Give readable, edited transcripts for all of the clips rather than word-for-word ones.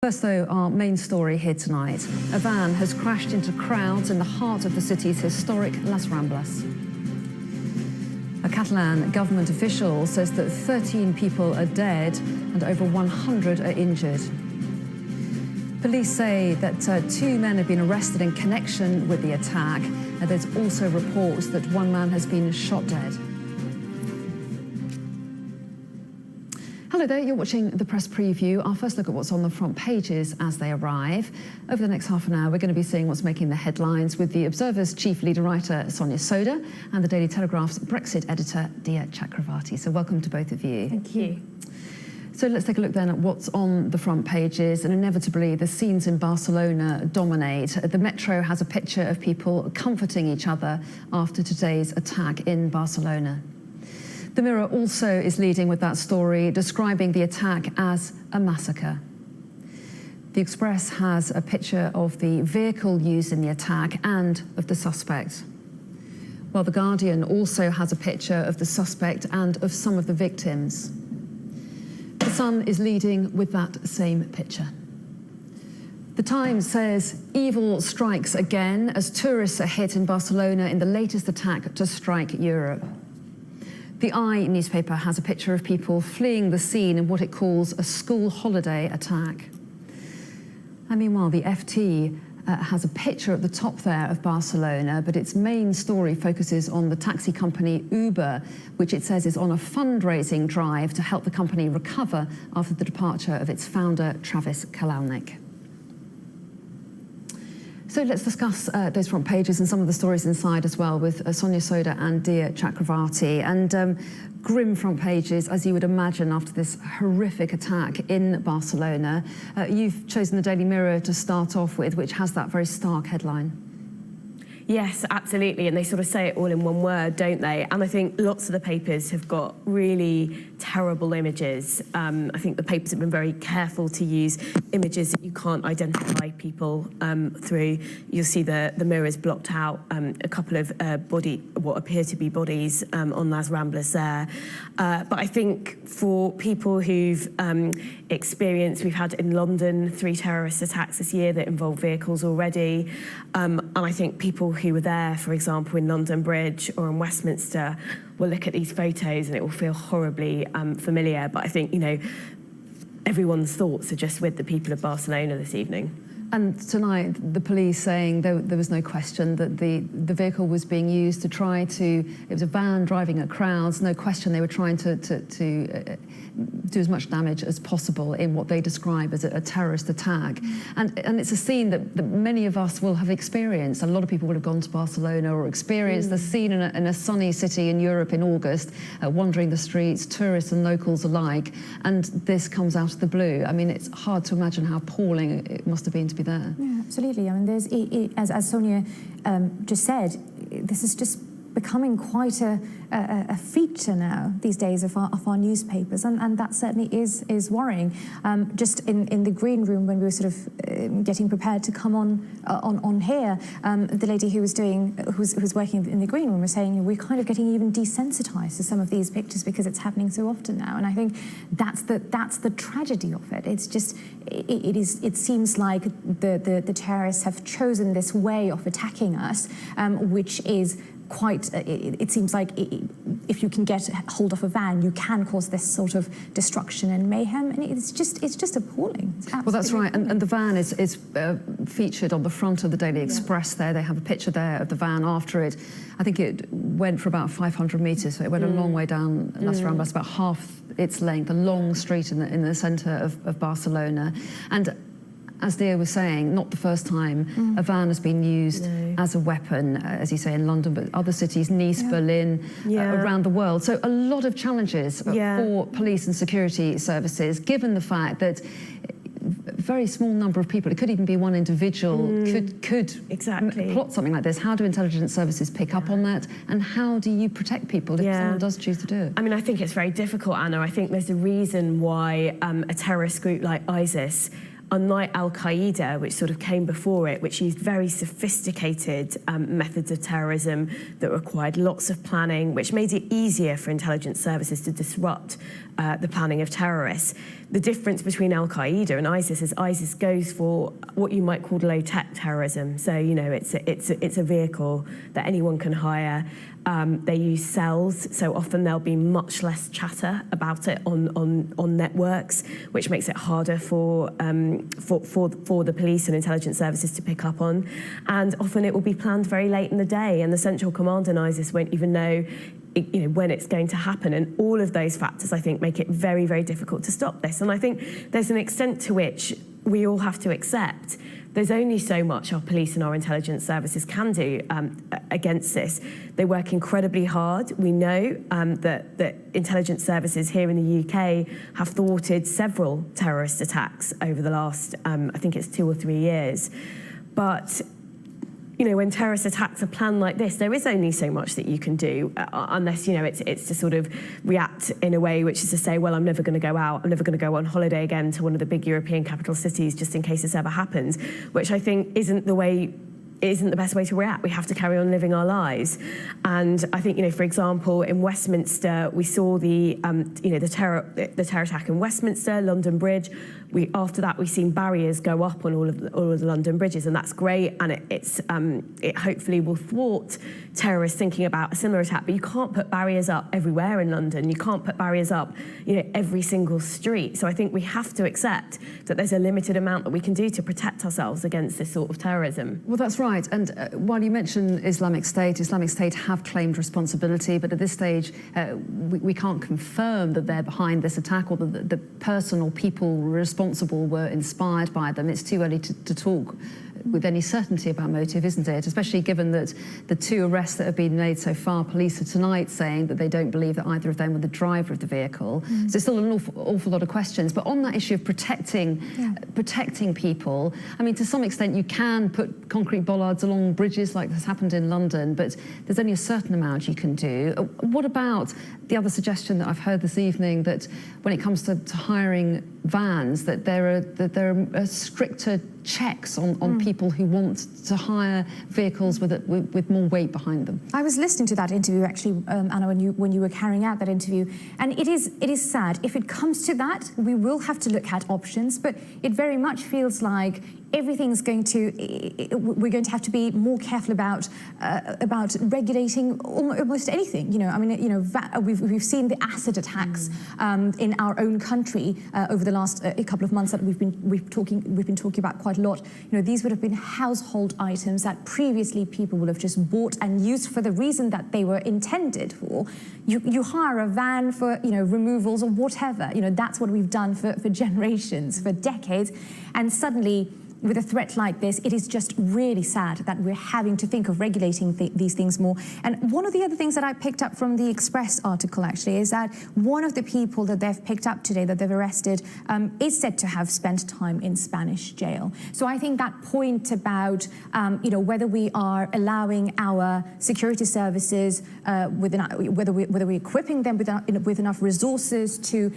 First, though, our main story here tonight. A van has crashed into crowds in the heart of the city's historic Las Ramblas. A Catalan government official says that 13 people are dead and over 100 are injured. Police say that 2 men have been arrested in connection with the attack. There's also reports that 1 man has been shot dead. Hello there, you're watching the press preview. Our first look at what's on the front pages as they arrive. Over the next half an hour, we're going to be seeing what's making the headlines with the Observer's chief leader writer, Sonia Sodha, and the Daily Telegraph's Brexit editor, Dia Chakravarti. So welcome to both of you. Thank you. So let's take a look then at what's on the front pages, and inevitably the scenes in Barcelona dominate. The Metro has a picture of people comforting each other after today's attack in Barcelona. The Mirror also is leading with that story, describing the attack as a massacre. The Express has a picture of the vehicle used in the attack and of the suspect, while The Guardian also has a picture of the suspect and of some of the victims. The Sun is leading with that same picture. The Times says evil strikes again as tourists are hit in Barcelona in the latest attack to strike Europe. The Eye newspaper has a picture of people fleeing the scene in what it calls a school holiday attack. And meanwhile, the FT has a picture at the top there of Barcelona, but its main story focuses on the taxi company Uber, which it says is on a fundraising drive to help the company recover after the departure of its founder, Travis Kalanick. So let's discuss those front pages and some of the stories inside as well with Sonia Sodha and Dia Chakravarti. And grim front pages, as you would imagine, after this horrific attack in Barcelona. You've chosen the Daily Mirror to start off with, which has that very stark headline. Yes, absolutely, and they sort of say it all in one word, don't they? And I think lots of the papers have got really terrible images. I think the papers have been very careful to use images that you can't identify people through. You'll see the Mirror's blocked out a couple of what appear to be bodies on Las Ramblas there. But I think for people who've experienced, we've had in London 3 terrorist attacks this year that involve vehicles already, and I think people who were there, for example, in London Bridge or in Westminster, will look at these photos and it will feel horribly familiar. But I think, you know, everyone's thoughts are just with the people of Barcelona this evening. And tonight, the police saying there was no question that the vehicle was being used to try to, it was a van driving at crowds, no question they were trying to do as much damage as possible in what they describe as a terrorist attack. And it's a scene that many of us will have experienced. A lot of people will have gone to Barcelona or experienced the scene in a sunny city in Europe in August, wandering the streets, tourists and locals alike, and this comes out of the blue. I mean, it's hard to imagine how appalling it must have been to be there. Yeah, absolutely. I mean, there's, as Sonia just said, this is just becoming quite a feature now these days of our newspapers, and that certainly is worrying. Just in the green room when we were sort of getting prepared to come on here, the lady who's working in the green room was saying we're kind of getting even desensitized to some of these pictures because it's happening so often now, and I think that's the tragedy of it. It's just it seems like the terrorists have chosen this way of attacking us, which is quite, it seems like if you can get hold of a van, you can cause this sort of destruction and mayhem, and it's just appalling. Well, that's right, and the van is featured on the front of the Daily Express there. They have a picture there of the van after it. I think it went for about 500 metres, so it went a long way down Las Ramblas, about half its length, a long street in the centre of Barcelona. And as Dia was saying, not the first time a van has been used as a weapon, as you say, in London, but other cities, Nice, Berlin, around the world. So a lot of challenges for police and security services, given the fact that a very small number of people, it could even be one individual, could plot something like this. How do intelligence services pick up on that? And how do you protect people if someone does choose to do it? I mean, I think it's very difficult, Anna. I think there's a reason why a terrorist group like ISIS, unlike Al-Qaeda, which sort of came before it, which used very sophisticated methods of terrorism that required lots of planning, which made it easier for intelligence services to disrupt the planning of terrorists. The difference between Al-Qaeda and ISIS is ISIS goes for what you might call low-tech terrorism. So, you know, it's a vehicle that anyone can hire. They use cells, so often there'll be much less chatter about it on networks, which makes it harder for the police and intelligence services to pick up on. And often it will be planned very late in the day, and the central command in ISIS won't even know when it's going to happen. And all of those factors, I think, make it very, very difficult to stop this. And I think there's an extent to which we all have to accept there's only so much our police and our intelligence services can do against this. They work incredibly hard. We know that intelligence services here in the UK have thwarted several terrorist attacks over the last, I think it's 2 or 3 years. But you know, when terrorist attacks are planned like this, there is only so much that you can do, unless, you know, it's to sort of react in a way which is to say, well, I'm never going to go out, I'm never going to go on holiday again to one of the big European capital cities just in case this ever happens, which I think isn't the best way to react. We have to carry on living our lives. And I think, you know, for example, in Westminster, we saw the terror attack in Westminster, London Bridge. After that, we've seen barriers go up on all of the London bridges, and that's great. And it hopefully will thwart terrorists thinking about a similar attack. But you can't put barriers up everywhere in London. You can't put barriers up, you know, every single street. So I think we have to accept that there's a limited amount that we can do to protect ourselves against this sort of terrorism. Well, that's right. And while you mention Islamic State have claimed responsibility, but at this stage, we can't confirm that they're behind this attack or that the person or people responsible were inspired by them. It's too early to talk with any certainty about motive, isn't it? Especially given that the 2 arrests that have been made so far, police are tonight saying that they don't believe that either of them were the driver of the vehicle. So there's still an awful lot of questions. But on that issue of protecting people, I mean, to some extent you can put concrete bollards along bridges like has happened in London, but there's only a certain amount you can do. What about the other suggestion that I've heard this evening, that when it comes to hiring vans, that there are stricter checks on people who want to hire vehicles with more weight behind them? I was listening to that interview actually, Anna, when you were carrying out that interview, and it is sad. If it comes to that, we will have to look at options, but it very much feels like we're going to have to be more careful about regulating almost anything. You know, I mean, you know, we've seen the acid attacks in our own country over the last couple of months that we've been talking about quite a lot. You know, these would have been household items that previously people would have just bought and used for the reason that they were intended for. You hire a van for, you know, removals or whatever. You know, that's what we've done for generations, for decades, and suddenly, with a threat like this, it is just really sad that we're having to think of regulating these things more. And one of the other things that I picked up from the Express article, actually, is that one of the people that they've picked up today, that they've arrested, is said to have spent time in Spanish jail. So I think that point about, you know, whether we are allowing our security services, whether we're equipping them with enough resources to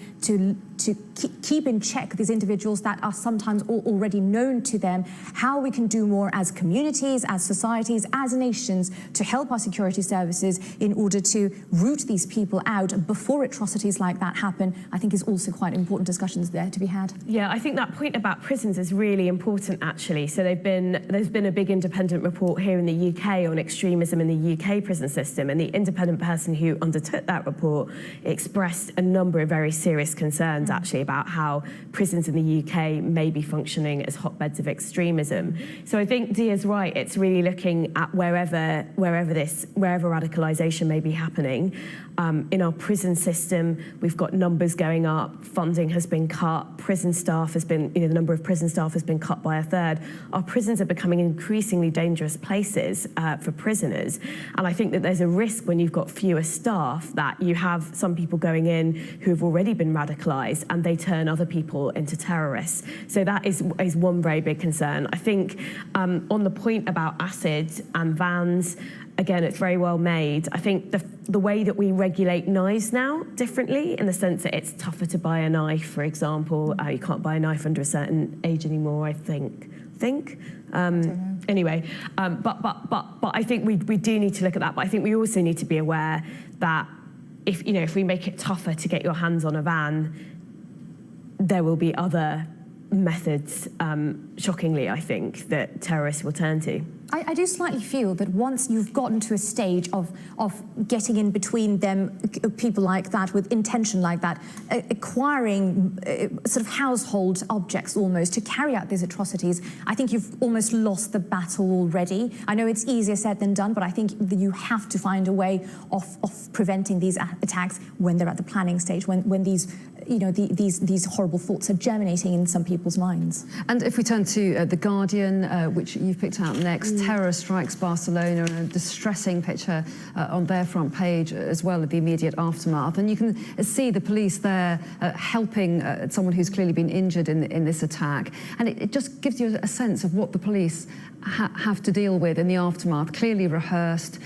keep in check these individuals that are sometimes already known to them, how we can do more as communities, as societies, as nations to help our security services in order to root these people out before atrocities like that happen, I think is also quite important discussions there to be had. Yeah, I think that point about prisons is really important, actually. So there's been a big independent report here in the UK on extremism in the UK prison system, and the independent person who undertook that report expressed a number of very serious concerns, actually, about how prisons in the UK may be functioning as hotbeds of extremism. So I think Dia's right. It's really looking at wherever radicalisation may be happening. In our prison system, we've got numbers going up, funding has been cut, prison staff has been, you know, the number of prison staff has been cut by a third. Our prisons are becoming increasingly dangerous places for prisoners. And I think that there's a risk when you've got fewer staff that you have some people going in who have already been radicalised and they turn other people into terrorists. So that is one very big concern. I think on the point about acid and vans, again, it's very well made. I think the way that we regulate knives now differently, in the sense that it's tougher to buy a knife, for example. You can't buy a knife under a certain age anymore, I think. Anyway, but I think we do need to look at that. But I think we also need to be aware that if we make it tougher to get your hands on a van, there will be other methods, shockingly, I think, that terrorists will turn to. I do slightly feel that once you've gotten to a stage of getting in between them, people like that, with intention like that, acquiring sort of household objects almost to carry out these atrocities, I think you've almost lost the battle already. I know it's easier said than done, but I think that you have to find a way of preventing these attacks when they're at the planning stage, when these, you know, these horrible thoughts are germinating in some people's minds. And if we turn to The Guardian, which you've picked out next, terror strikes Barcelona, and a distressing picture on their front page as well of the immediate aftermath. And you can see the police there helping someone who's clearly been injured in this attack. And it just gives you a sense of what the police have to deal with in the aftermath. Clearly rehearsed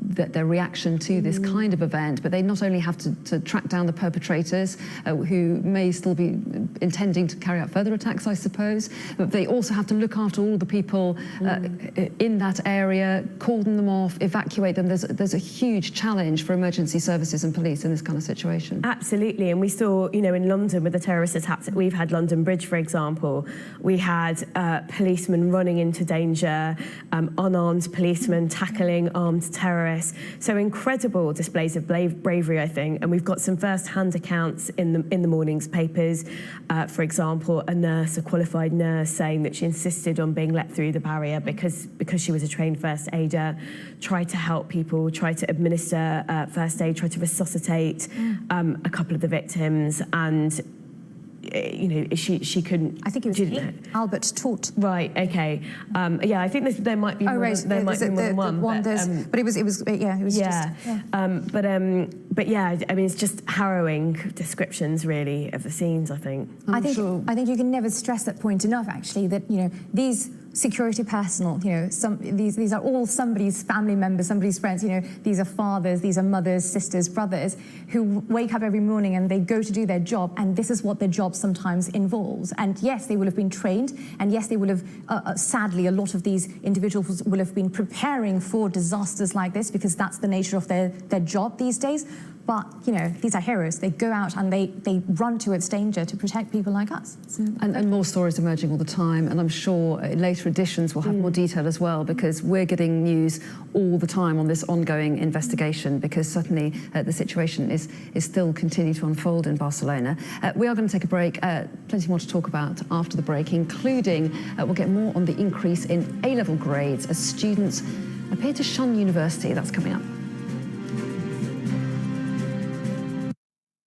their reaction to this kind of event, but they not only have to track down the perpetrators who may still be intending to carry out further attacks, I suppose, but they also have to look after all the people in that area, cordon them off, evacuate them. There's a huge challenge for emergency services and police in this kind of situation. Absolutely, and we saw, you know, in London with the terrorist attacks that we've had, London Bridge, for example, we had policemen running into danger, unarmed policemen tackling armed terrorists. So incredible displays of bravery, I think, and we've got some first-hand accounts in the morning's papers. For example, a qualified nurse, saying that she insisted on being let through the barrier because she was a trained first aider, tried to help people, tried to administer first aid, tried to resuscitate a couple of the victims, and you know, she couldn't. I think it was Albert Tort. Right. Okay. Yeah, I think there might be more. There might be more than one. But it was just. But yeah, I mean, it's just harrowing descriptions, really, of the scenes, I think. I think you can never stress that point enough, actually, that, you know, these security personnel, you know, these are all somebody's family members, somebody's friends, you know, these are fathers, these are mothers, sisters, brothers, who wake up every morning and they go to do their job, and this is what their job sometimes involves. And yes, they will have been trained, and yes, they will have, sadly, a lot of these individuals will have been preparing for disasters like this, because that's the nature of their job these days. But, you know, these are heroes. They go out and they run towards danger to protect people like us. And more stories emerging all the time, and I'm sure later editions will have more detail as well, because we're getting news all the time on this ongoing investigation, because certainly the situation is still continuing to unfold in Barcelona. We are going to take a break. Plenty more to talk about after the break, including we'll get more on the increase in A-level grades as students appear to shun university. That's coming up.